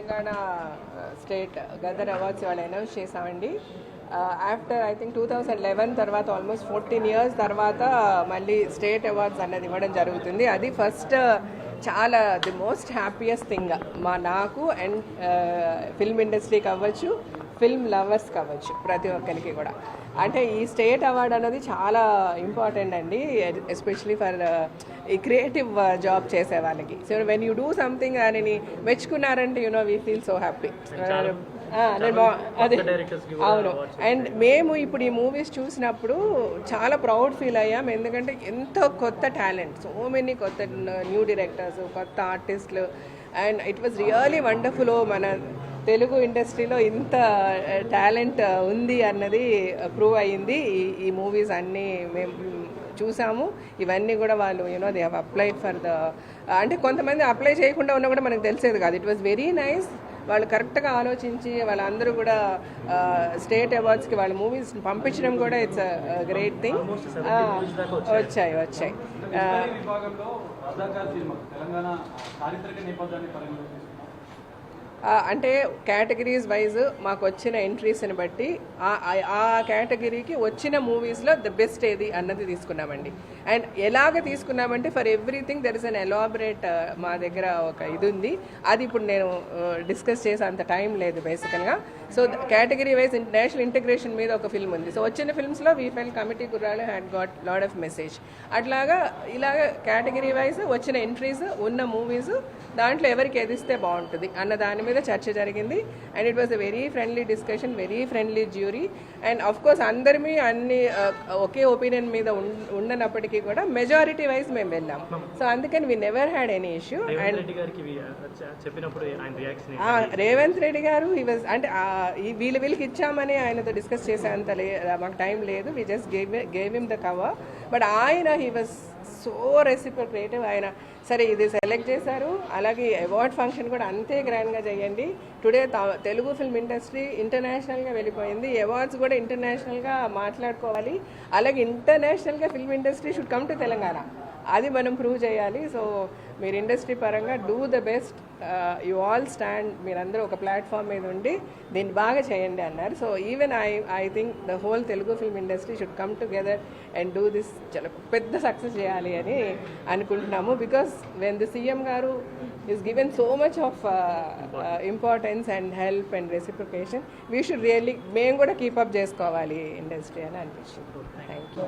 Telangana state Gaddar awards వాళ్ళు announce చేసామండి. After I think 2011 తర్వాత ఆల్మోస్ట్ 14 years తర్వాత మళ్ళీ స్టేట్ అవార్డ్స్ అన్నది ఇవ్వడం జరుగుతుంది. అది ఫస్ట్ చాలా ది మోస్ట్ హ్యాపీయెస్ట్ థింగ్ నాకు అండ్ ఫిల్మ్ ఇండస్ట్రీకి అవ్వచ్చు, ఫిల్మ్ లవర్స్ కావచ్చు, ప్రతి ఒక్కరికి కూడా. అంటే ఈ స్టేట్ అవార్డ్ అనేది చాలా ఇంపార్టెంట్ అండి, ఎస్పెషలీ ఫర్ ఈ క్రియేటివ్ జాబ్ చేసే వాళ్ళకి. So when you do something దానిని మెచ్చుకున్నారంటే వీ ఫీల్ సో హ్యాపీ. అదే అవును. అండ్ మేము ఇప్పుడు ఈ మూవీస్ చూసినప్పుడు చాలా ప్రౌడ్ ఫీల్ అయ్యాం, ఎందుకంటే ఎంతో కొత్త టాలెంట్, సో మెనీ కొత్త న్యూ డైరెక్టర్స్, కొత్త ఆర్టిస్టులు, and it was really wonderful. మన తెలుగు ఇండస్ట్రీలో ఇంత టాలెంట్ ఉంది అన్నది ప్రూవ్ అయ్యింది. ఈ మూవీస్ అన్నీ మేము చూసాము. ఇవన్నీ కూడా వాళ్ళు they have applied for the, అంటే కొంతమంది అప్లై చేయకుండా ఉన్నా కూడా మనకు తెలిసేది కాదు. It was very nice. వాళ్ళు కరెక్ట్గా ఆలోచించి వాళ్ళందరూ కూడా స్టేట్ అవార్డ్స్కి వాళ్ళ మూవీస్ పంపించడం కూడా ఇట్స్ గ్రేట్ థింగ్. వచ్చాయి అంటే కేటగిరీస్ వైజ్ మాకు వచ్చిన ఎంట్రీస్ని బట్టి ఆ కేటగిరీకి వచ్చిన మూవీస్లో ద బెస్ట్ ఏది అన్నది తీసుకున్నామండి. అండ్ ఎలాగ తీసుకున్నామంటే for everything there is an elaborate మా దగ్గర ఒక ఇది ఉంది. అది ఇప్పుడు నేను డిస్కస్ చేసే అంత టైం లేదు బేసికల్గా. So category wise national integration మీద ఒక ఫిల్మ్ ఉంది. సో వచ్చిన ఫిల్మ్స్లో వీ ఫెల్ కమిటీ కుర్రాళ్ళు had got lot of message. అట్లాగా ఇలాగ కేటగిరీ వైజ్ వచ్చిన ఎంట్రీస్ ఉన్న మూవీస్ దాంట్లో ఎవరికి ఎదిస్తే బాగుంటుంది అన్న దాని మీద చర్చ జరిగింది. And it was a very friendly discussion, very friendly jury. And of course అందరిమీ అన్ని ఒకే ఒపీనియన్ మీద ఉండనప్పటికీ కూడా మెజారిటీ వైజ్ మేము వెళ్ళాం. సో అందుకని we never had any issue. And Revanth Reddy గారు హీ వాజ్, అంటే వీళ్ళకి ఇచ్చామని ఆయనతో డిస్కస్ చేసేంత మాకు టైం లేదు. We just gave him the cover. But ఆయన హీ వాజ్ సో రెసిప్రొకేటివ్. ఆయన సరే ఇది సెలెక్ట్ చేశారు, అలాగే అవార్డ్ ఫంక్షన్ కూడా అంతే గ్రాండ్గా చేయండి. టుడే తెలుగు ఫిల్మ్ ఇండస్ట్రీ ఇంటర్నేషనల్గా వెళ్ళిపోయింది, అవార్డ్స్ కూడా ఇంటర్నేషనల్గా మాట్లాడుకోవాలి, అలాగే ఇంటర్నేషనల్గా film industry should come to Telangana. అది మనం ప్రూవ్ చేయాలి. సో మీరు ఇండస్ట్రీ పరంగా do the best, you all stand, మీరందరూ ఒక ప్లాట్ఫామ్ మీద ఉండి దీన్ని బాగా చేయండి అన్నారు. So even I think the whole Telugu film industry should come together and do this, చాలా పెద్ద సక్సెస్ చేయాలి అని అనుకుంటున్నాము. బికాస్ వెన్ ది సీఎం గారు is given so much of importance and help and reciprocation, we should really మేము కూడా keep up చేసుకోవాలి industry అని అనిపించింది. Thank you.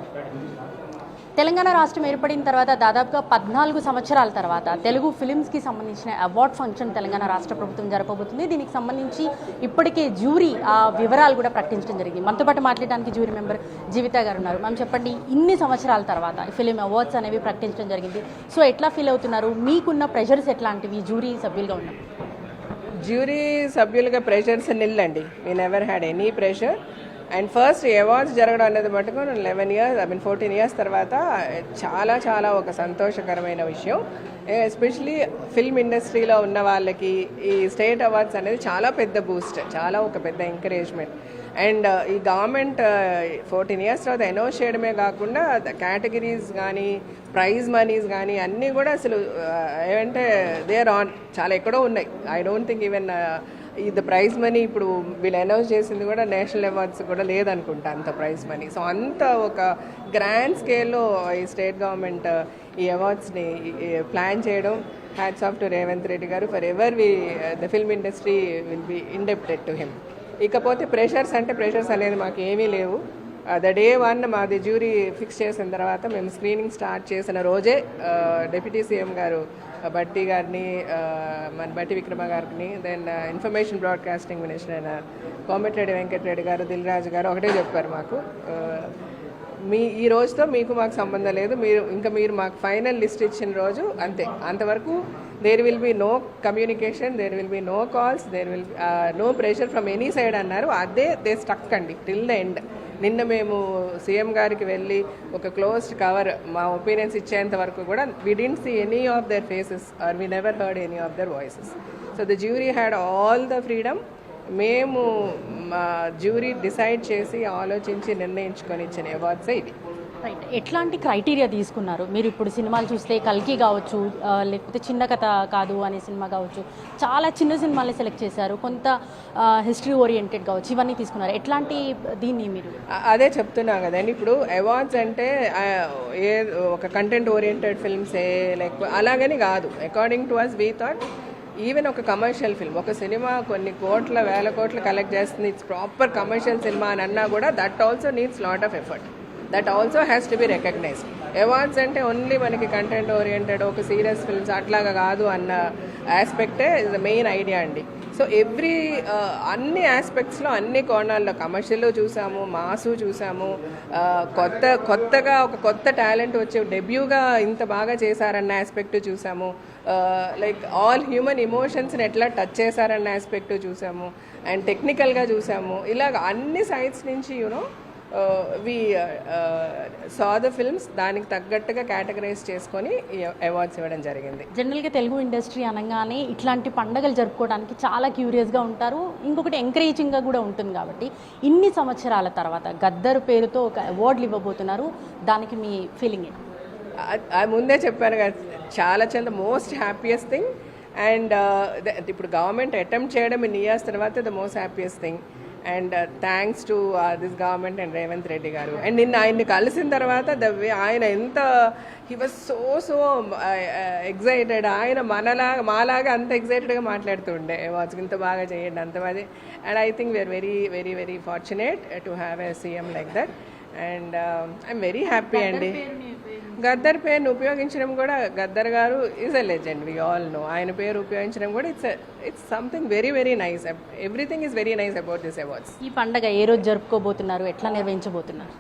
తెలంగాణ రాష్ట్రం ఏర్పడిన తర్వాత దాదాపుగా 14 సంవత్సరాల తర్వాత తెలుగు ఫిలిమ్స్కి సంబంధించిన అవార్డ్ ఫంక్షన్ తెలంగాణ రాష్ట్ర ప్రభుత్వం జరపబోతుంది. దీనికి సంబంధించి ఇప్పటికే జ్యూరీ ఆ వివరాలు కూడా ప్రకటించడం జరిగింది. మనతో పాటు మాట్లాడడానికి జ్యూరీ మెంబర్ జీవిత గారు ఉన్నారు. మ్యామ్ చెప్పండి, ఇన్ని సంవత్సరాల తర్వాత ఫిలిం అవార్డ్స్ అనేవి ప్రకటించడం జరిగింది. సో ఎట్లా ఫీల్ అవుతున్నారు? మీకున్న ప్రెషర్స్ ఎట్లాంటివి జ్యూరీ సభ్యులుగా ఉన్నారు? జ్యూరీ సభ్యులుగా ప్రెషర్స్ నిల్లండి. We never had any pressure. And first awards జరగడం అనేది మటుకు 14 years తర్వాత చాలా చాలా ఒక సంతోషకరమైన విషయం. ఎస్పెషలీ ఫిల్మ్ ఇండస్ట్రీలో ఉన్న వాళ్ళకి ఈ స్టేట్ అవార్డ్స్ అనేది చాలా పెద్ద బూస్ట్, చాలా ఒక పెద్ద ఎంకరేజ్మెంట్. అండ్ ఈ గవర్నమెంట్ 14 years తర్వాత అనౌన్స్ చేయడమే కాకుండా కేటగిరీస్ కానీ ప్రైజ్ మనీస్ కానీ అన్నీ కూడా అసలు ఏమంటే దే ఆర్ ఆన్, చాలా ఎక్కడో ఉన్నాయి. ఐ డోంట్ థింక్ ఈవెన్ ఇది ప్రైజ్ మనీ ఇప్పుడు వీళ్ళు అనౌన్స్ చేసింది కూడా నేషనల్ అవార్డ్స్ కూడా లేదనుకుంటా అంత ప్రైజ్ మనీ. సో అంత ఒక గ్రాండ్ స్కేల్లో ఈ స్టేట్ గవర్నమెంట్ ఈ అవార్డ్స్ని ప్లాన్ చేయడం, hats off to Revanth Reddy గారు. Forever the film industry will be indebted to him. ఇకపోతే ప్రెషర్స్ అంటే ప్రెషర్స్ అనేది మాకు ఏమీ లేవు. ద డే 1 మాది జ్యూరీ ఫిక్స్ చేసిన తర్వాత మేము స్క్రీనింగ్ స్టార్ట్ చేసిన రోజే డిప్యూటీ సీఎం గారు బట్టి గారిని, మన బట్టి విక్రమ గారిని, దెన్ ఇన్ఫర్మేషన్ బ్రాడ్కాస్టింగ్ మినిస్టర్ అయిన కోమటిరెడ్డి వెంకటరెడ్డి గారు, దిల్రాజు గారు ఒకటే చెప్పారు మాకు, ఈ రోజుతో మీకు మాకు సంబంధం లేదు, మీరు మాకు ఫైనల్ లిస్ట్ ఇచ్చిన రోజు అంతే, అంతవరకు there will be no communication, there will be no calls, there will no pressure from any side అన్నారు. అదే దే స్టక్ అండి టిల్ ద ఎండ్. నిన్న మేము సీఎం గారికి వెళ్ళి ఒక క్లోజ్డ్ కవర్ మా ఒపీనియన్స్ ఇచ్చేంత వరకు కూడా we didn't see any of their faces or we never heard any of their voices. So the jury had all the freedom. మేము జ్యూరీ డిసైడ్ చేసి ఆలోచించి నిర్ణయించుకొని ఇచ్చిన అవార్డ్సే ఇది. రైట్. ఎట్లాంటి క్రైటీరియా తీసుకున్నారు మీరు? ఇప్పుడు సినిమాలు చూస్తే కల్కి కావచ్చు, లేకపోతే చిన్న కథ కాదు అనే సినిమా కావచ్చు, చాలా చిన్న సినిమాలే సెలెక్ట్ చేశారు, కొంత హిస్టరీ ఓరియంటెడ్ కావచ్చు, ఇవన్నీ తీసుకున్నారు. ఎట్లాంటి దీన్ని మీరు? అదే చెప్తున్నా కదండి, ఇప్పుడు అవార్డ్స్ అంటే ఏ ఒక కంటెంట్ ఓరియంటెడ్ ఫిల్మ్సే లేకపోతే అలాగని కాదు. According to us we thought even ఒక కమర్షియల్ ఫిల్మ్, ఒక సినిమా కొన్ని వేల కోట్లు కలెక్ట్ చేస్తుంది, ఇట్స్ ప్రాపర్ కమర్షియల్ సినిమా అని అన్నా కూడా that also needs lot of effort. That also has to be recognised. Awards అంటే ఓన్లీ మనకి కంటెంట్ ఓరియంటెడ్ ఒక సీరియస్ ఫిల్మ్స్ అట్లాగా కాదు అన్న ఆస్పెక్టే ఇస్ ద మెయిన్ ఐడియా అండి. సో అన్ని ఆస్పెక్ట్స్లో అన్ని కోణాల్లో కమర్షియల్ చూసాము, మాసు చూసాము, కొత్తగా ఒక కొత్త టాలెంట్ వచ్చే డెబ్యూగా ఇంత బాగా చేశారన్న ఆస్పెక్ట్ చూసాము, లైక్ ఆల్ హ్యూమన్ ఎమోషన్స్ని ఎట్లా టచ్ చేశారన్న ఆస్పెక్ట్ చూసాము, అండ్ టెక్నికల్గా చూసాము. ఇలాగ అన్ని సైడ్స్ నుంచి you know we saw the films దానికి తగ్గట్టుగా కేటగరైజ్ చేసుకొని అవార్డ్స్ ఇవ్వడం జరిగింది. జనరల్గా తెలుగు ఇండస్ట్రీ అనగానే ఇట్లాంటి పండుగలు జరుపుకోవడానికి చాలా క్యూరియస్గా ఉంటారు, ఇంకొకటి ఎంకరేజింగ్గా కూడా ఉంటుంది. కాబట్టి ఇన్ని సంవత్సరాల తర్వాత గద్దర్ పేరుతో ఒక అవార్డులు ఇవ్వబోతున్నారు, దానికి మీ ఫీలింగ్ ఏంటి? ముందే చెప్పాను కదా, చాలా మోస్ట్ హ్యాపీయెస్ట్ థింగ్. అండ్ ఇప్పుడు గవర్నమెంట్ అటెంప్ట్ చేయడం ఇన్ ఇయర్స్ తర్వాత the most happiest thing. And thanks to this government and Revanth Reddy గారు. అండ్ నిన్న ఆయన్ని కలిసిన తర్వాత ఆయన ఎంత హీ వాజ్ సో ఎగ్జైటెడ్. ఆయన మాలాగా అంత ఎగ్జైటెడ్గా మాట్లాడుతుండే అవార్డ్స్ ఇంత బాగా చేయండి అంత బాగా. And I think we are very very very fortunate to have a CM like that. And I'm very happy అండి. గద్దర్ పేరుని ఉపయోగించడం కూడా, Gaddar garu is a legend, we all know. ఆయన పేరు ఉపయోగించడం కూడా it's something very very nice. Everything is very nice about this awards. ఈ పండగ ఏ రోజు జరుపుకోబోతున్నారు, ఎట్లా నిర్వహించబోతున్నారు?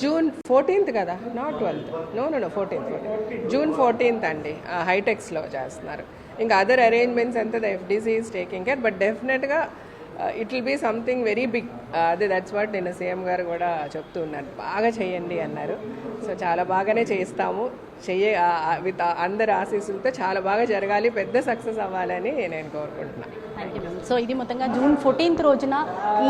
జూన్ 14th కదా, not 12th. No 14th. June 14th అండి, హైటెక్స్లో చేస్తున్నారు. ఇంకా అదర్ అరేంజ్మెంట్స్ అంతా the FDC is taking care. But డెఫినెట్గా it will be something very big. అదే దట్స్ వాట్ నిన్న సీఎం గారు కూడా చెప్తూ ఉన్నారు, బాగా చేయండి అన్నారు. సో చాలా బాగానే చేస్తాము, విత్ అందరి ఆశీస్సులతో చాలా బాగా జరగాలి, పెద్ద సక్సెస్ అవ్వాలని నేను కోరుకుంటున్నాను. Thank you. సో ఇది మొత్తంగా జూన్ 14th రోజున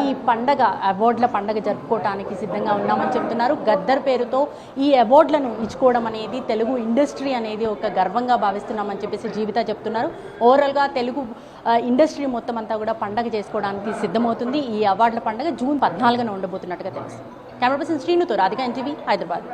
ఈ పండగ, అవార్డుల పండగ జరుపుకోవడానికి సిద్ధంగా ఉన్నామని చెప్తున్నారు. గద్దర్ పేరుతో ఈ అవార్డులను ఇచ్చుకోవడం అనేది తెలుగు ఇండస్ట్రీ అనేది ఒక గర్వంగా భావిస్తున్నామని చెప్పేసి జీవిత చెప్తున్నారు. ఓవరాల్గా తెలుగు ఇండస్ట్రీ మొత్తం అంతా కూడా పండగ చేసుకోవడానికి సిద్ధమవుతుంది. ఈ అవార్డుల పండుగ జూన్ 14న ఉండబోతున్నట్టుగా తెలుస్తుంది. కెమెరా పర్సన్ శ్రీనుతో రాధిక, ఎన్టీవీ, హైదరాబాద్.